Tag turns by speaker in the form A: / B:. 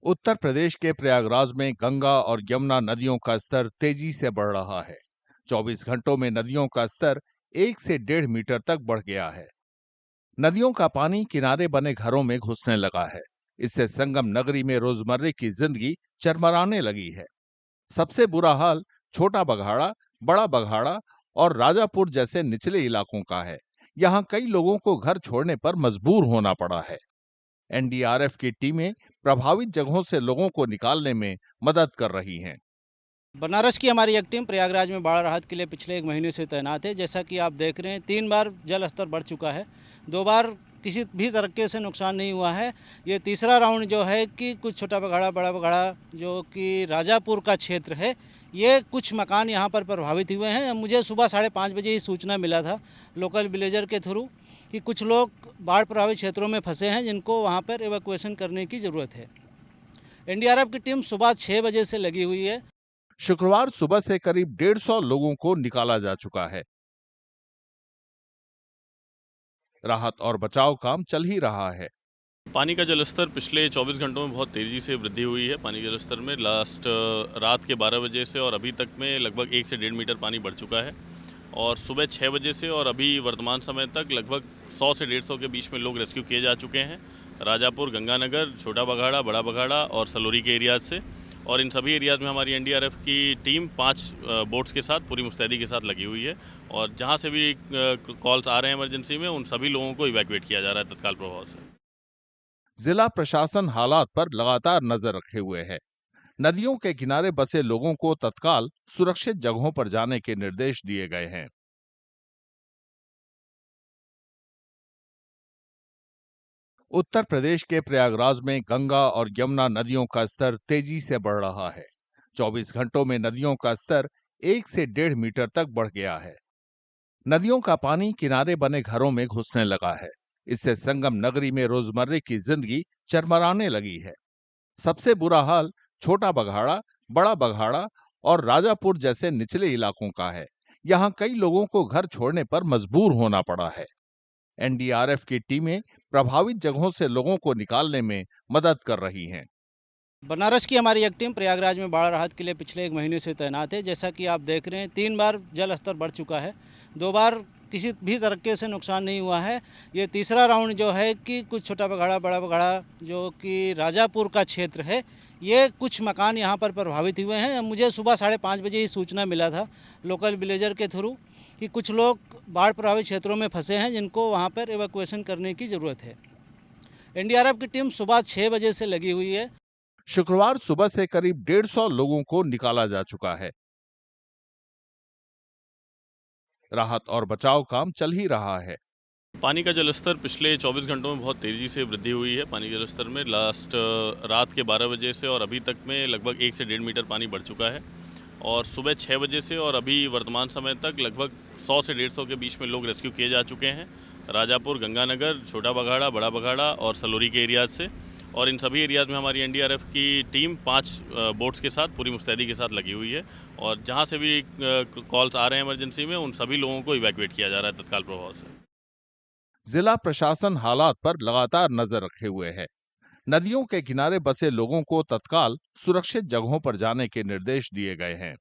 A: उत्तर प्रदेश के प्रयागराज में गंगा और यमुना नदियों का स्तर तेजी से बढ़ रहा है। 24 घंटों में नदियों का स्तर 1 से 1.5 मीटर तक बढ़ गया है। नदियों का पानी किनारे बने घरों में घुसने लगा है। इससे संगम नगरी में रोजमर्रे की जिंदगी चरमराने लगी है। सबसे बुरा हाल छोटा बघाड़ा, बड़ा बघाड़ा और राजापुर जैसे निचले इलाकों का है। यहाँ कई लोगों को घर छोड़ने पर मजबूर होना पड़ा है। एनडीआरएफ की टीमें प्रभावित जगहों से लोगों को निकालने में मदद कर रही हैं।
B: बनारस की हमारी एक टीम प्रयागराज में बाढ़ राहत के लिए पिछले 1 महीने से तैनात है। जैसा कि आप देख रहे हैं, 3 बार जल स्तर बढ़ चुका है। 2 बार किसी भी तरीके से नुकसान नहीं हुआ है। ये तीसरा राउंड जो है कि कुछ छोटा बघाड़ा, बड़ा बघाड़ा जो कि राजापुर का क्षेत्र है, ये कुछ मकान यहाँ पर प्रभावित हुए हैं। मुझे सुबह 5:30 बजे ही सूचना मिला था लोकल विलेजर के थ्रू कि कुछ लोग बाढ़ प्रभावित क्षेत्रों में फंसे हैं, जिनको वहाँ पर एवैक्यूएशन करने की ज़रूरत है। एनडीआरएफ की टीम सुबह 6 बजे से लगी हुई है।
A: शुक्रवार सुबह से करीब 150 लोगों को निकाला जा चुका है। राहत और बचाव काम चल ही रहा है।
C: पानी का जलस्तर पिछले 24 घंटों में बहुत तेज़ी से वृद्धि हुई है। पानी के जलस्तर में लास्ट रात के 12 बजे से और अभी तक में लगभग 1 से 1.5 मीटर पानी बढ़ चुका है। और सुबह 6 बजे से और अभी वर्तमान समय तक लगभग 100 से 150 के बीच में लोग रेस्क्यू किए जा चुके हैं। राजापुर, गंगानगर, छोटा बघाड़ा, बड़ा बघाड़ा और सलोरी के एरियाज से। और इन सभी एरियाज़ में हमारी एनडीआरएफ की टीम 5 बोट्स के साथ पूरी मुस्तैदी के साथ लगी हुई है। और जहाँ से भी कॉल्स आ रहे हैं इमरजेंसी में, उन सभी लोगों को इवैक्यूएट किया जा रहा है तत्काल प्रभाव से।
A: जिला प्रशासन हालात पर लगातार नजर रखे हुए है। नदियों के किनारे बसे लोगों को तत्काल सुरक्षित जगहों पर जाने के निर्देश दिए गए हैं। उत्तर प्रदेश के प्रयागराज में गंगा और यमुना नदियों का स्तर तेजी से बढ़ रहा है। 24 घंटों में नदियों का स्तर 1 से 1.5 मीटर तक बढ़ गया है। नदियों का पानी किनारे बने घरों में घुसने लगा है। इससे संगम नगरी में रोजमर्रे की जिंदगी चरमराने लगी है। सबसे बुरा हाल छोटा बघाड़ा, बड़ा बघाड़ा और राजापुर जैसे निचले इलाकों का है। यहाँ कई लोगों को घर छोड़ने पर मजबूर होना पड़ा है। एनडीआरएफ की टीमें प्रभावित जगहों से लोगों को निकालने में मदद कर रही हैं।
B: बनारस की हमारी एक टीम प्रयागराज में बाढ़ राहत के लिए पिछले 1 महीने से तैनात है। जैसा कि आप देख रहे हैं, 3 बार जल स्तर बढ़ चुका है। 2 बार किसी भी तरीके से नुकसान नहीं हुआ है। ये तीसरा राउंड जो है कि कुछ छोटा बघाड़ा, बड़ा बघाड़ा जो कि राजापुर का क्षेत्र है, ये कुछ मकान यहाँ पर प्रभावित हुए हैं। मुझे सुबह 5:30 बजे ही सूचना मिला था लोकल विलेजर के थ्रू कि कुछ लोग बाढ़ प्रभावित क्षेत्रों में फंसे हैं, जिनको वहाँ पर एवैक्यूएशन करने की ज़रूरत है। एनडीआरएफ की टीम सुबह 6 बजे से लगी हुई है।
A: शुक्रवार सुबह से करीब 150 लोगों को निकाला जा चुका है। राहत और बचाव काम चल ही रहा है।
C: पानी का जलस्तर पिछले 24 घंटों में बहुत तेज़ी से वृद्धि हुई है। पानी के जलस्तर में लास्ट रात के 12 बजे से और अभी तक में लगभग 1 से 1.5 मीटर पानी बढ़ चुका है। और सुबह 6 बजे से और अभी वर्तमान समय तक लगभग 100 से 150 के बीच में लोग रेस्क्यू किए जा चुके हैं। राजापुर, गंगानगर, छोटा बघाड़ा, बड़ा बघाड़ा और सलोरी के एरियाज से। और इन सभी एरियाज़ में हमारी एनडीआरएफ की टीम 5 बोट्स के साथ पूरी मुस्तैदी के साथ लगी हुई है। और जहाँ से भी कॉल्स आ रहे हैं इमरजेंसी में, उन सभी लोगों को इवैक्यूएट किया जा रहा है तत्काल प्रभाव से।
A: जिला प्रशासन हालात पर लगातार नजर रखे हुए है। नदियों के किनारे बसे लोगों को तत्काल सुरक्षित जगहों पर जाने के निर्देश दिए गए हैं।